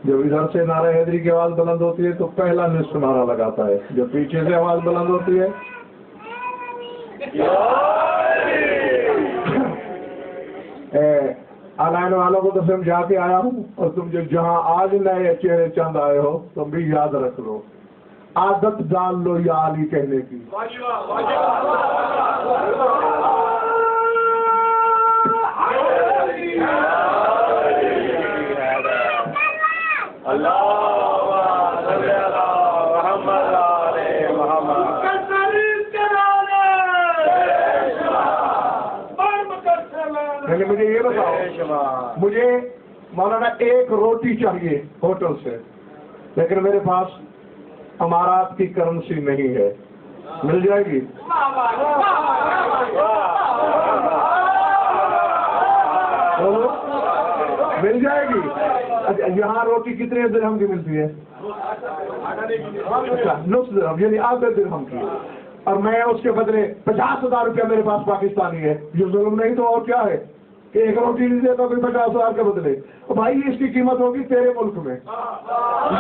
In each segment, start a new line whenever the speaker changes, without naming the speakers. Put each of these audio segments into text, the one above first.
جب ادھر سے نعرہ حیدری کی آواز بلند ہوتی ہے تو پہلا نصف نعرہ لگاتا ہے، جب پیچھے سے آواز بلند ہوتی ہے علائن والوں کو تو سمجھا کے آیا ہوں، اور تم جو جہاں آج نئے چہرے چند آئے ہو تم بھی یاد رکھ لو، عادت ڈال لو یا علی کہنے کی۔ مجھے یہ بتاؤ، مجھے مولانا ایک روٹی چاہیے ہوٹل سے، لیکن میرے پاس امارات کی کرنسی نہیں ہے، مل جائے گی؟ مل جائے گی؟ یہاں روٹی کتنے درہم کی ملتی ہے؟ نصف درہم، یعنی آدھے درہم کی، اور میں اس کے بدلے 50,000 روپیہ میرے پاس پاکستانی ہے۔ یہ ظلم نہیں تو اور کیا ہے کہ ایک روٹی نہیں دیتا کوئی 50,000 کے بدلے؟ بھائی اس کی قیمت ہوگی تیرے ملک میں،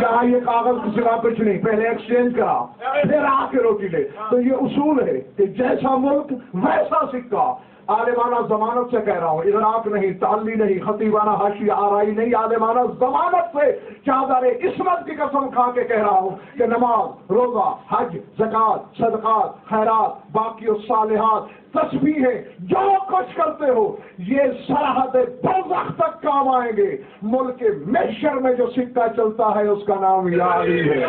یہاں یہ کاغذ کی سوا کچھ نہیں، پہلے ایکسچینج کرا پھر آ کے روٹی لے۔ تو یہ اصول ہے کہ جیسا ملک ویسا سکہ۔ عالمانہ ضمانت سے کہہ رہا ہوں، ادراک نہیں، تعلی نہیں، خطیبانہ حاشیہ آرائی نہیں، عالمانہ ضمانت سے چادر عصمت کی قسم کھا کے کہہ رہا ہوں کہ نماز، روزہ، حج، زکوٰۃ، صدقات، خیرات، باقی الصالحات، تسبیحیں، جو کچھ کرتے ہو یہ سرحد برزخ تک کام آئیں گے۔ ملک محشر میں جو سکہ چلتا ہے اس کا نام یا علی ہے۔